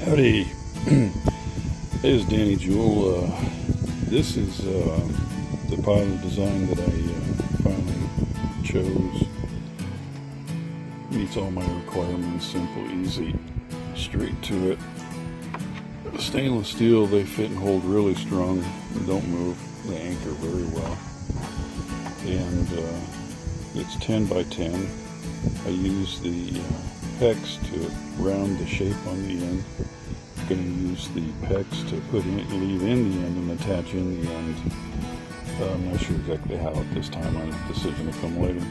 Howdy, this is Danny Jewell. This is the pilot design that I finally chose. Meets all my requirements, simple, easy, straight to it. Stainless steel, they fit and hold really strong, they don't move, they anchor very well. And it's 10 by 10. I use the PEX to round the shape on the end. I'm going to use the PEX to leave in the end and attach in the end. I'm not sure exactly how at this time. My decision to come later.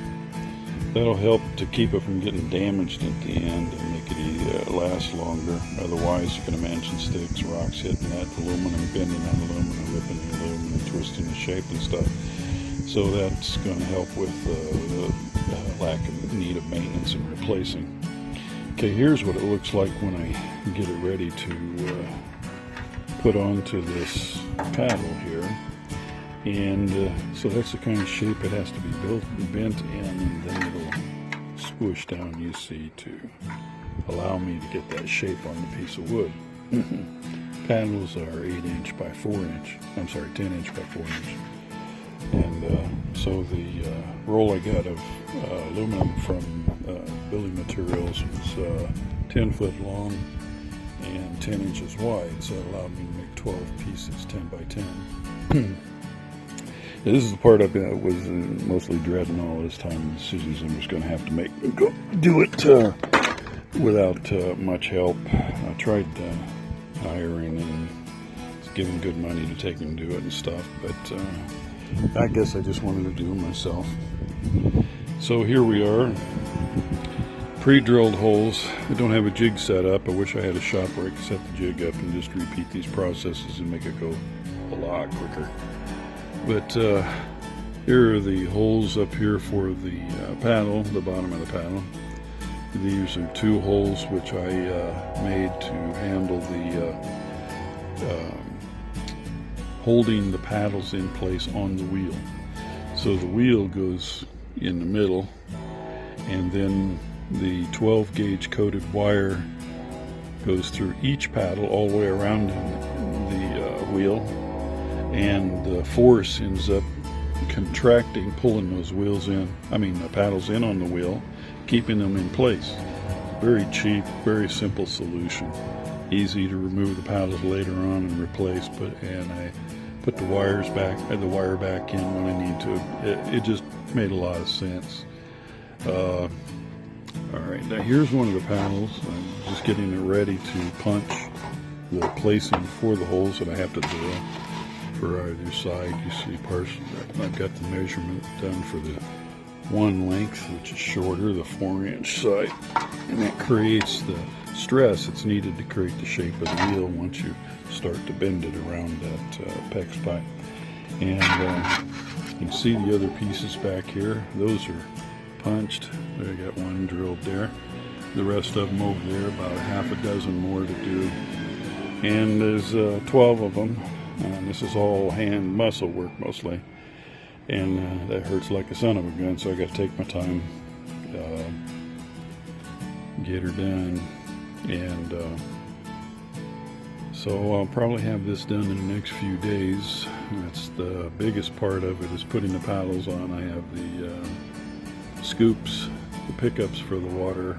That'll help to keep it from getting damaged at the end and make it last longer. Otherwise, you can imagine sticks, rocks hitting that aluminum, bending that aluminum, ripping the aluminum, twisting the shape and stuff. So that's going to help with the lack of need of maintenance and replacing. Okay, here's what it looks like when I get it ready to put onto this paddle here. And so that's the kind of shape it has to be bent in, and then it'll squish down, you see, to allow me to get that shape on the piece of wood. Paddles are 8" by 4". I'm sorry, 10" by 4". And so the roll I got of aluminum from building materials was 10 foot long and 10 inches wide, so it allowed me to make 12 pieces 10 by 10. This is the part I was mostly dreading all this time, the decisions I'm just going to have to make. Do it without much help. I tried hiring and giving good money to take him to do it and stuff, but I guess I just wanted to do it myself. So here we are, pre-drilled holes. I don't have a jig set up. I wish I had a shop where I could set the jig up and just repeat these processes and make it go a lot quicker. But here are the holes up here for the paddle, the bottom of the paddle. These are 2 holes which I made to handle the holding the paddles in place on the wheel. So the wheel goes in the middle, and then the 12 gauge coated wire goes through each paddle all the way around the wheel, and the force ends up contracting, pulling those the paddles in on the wheel, keeping them in place. Very cheap, very simple solution. Easy to remove the paddles later on and replace, and I put the wire back in when I need to. It just made a lot of sense. All right, now here's one of the paddles. I'm just getting it ready to punch the placing for the holes that I have to drill for either side. You see, I've got the measurement done for the one length, which is shorter, the 4-inch side, and that creates the stress that's needed to create the shape of the wheel once you start to bend it around that PEX pipe. And you can see the other pieces back here. Those are punched. I got one drilled there. The rest of them over there, about a half a dozen more to do. And there's 12 of them. And this is all hand muscle work mostly. And that hurts like a son of a gun, so I got to take my time, get her done. And so I'll probably have this done in the next few days. That's the biggest part of it, is putting the paddles on. I have the scoops, the pickups for the water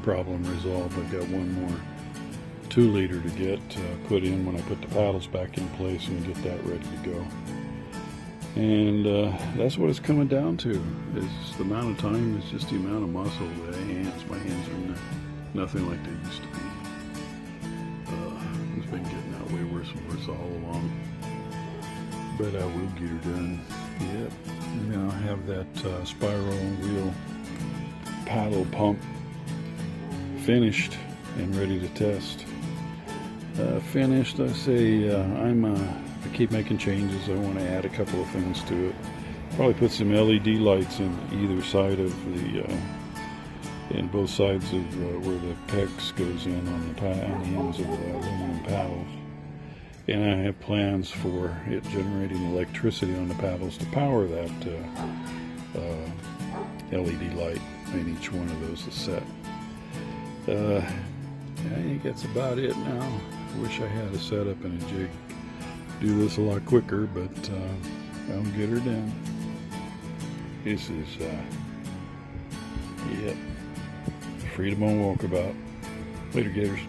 problem resolved. I've got one more 2-liter to get put in when I put the paddles back in place and get that ready to go. And that's what it's coming down to. It's the amount of time, it's just the amount of muscle that my hands are nothing like they used to be. It's been getting out way worse and worse all along. But I will get her done. Yep. And now I have that spiral wheel paddle pump finished and ready to test. Finished, I say, I keep making changes. I want to add a couple of things to it. Probably put some LED lights in either side of in both sides of where the PEX goes in on the ends of the aluminum paddles. And I have plans for it generating electricity on the paddles to power that LED light in each one of those is set. I ain't think that's about it now. Wish I had a setup and a jig. Do this a lot quicker, but I'll get her done. This is, yep, Freedom on Walkabout. Later, Gators.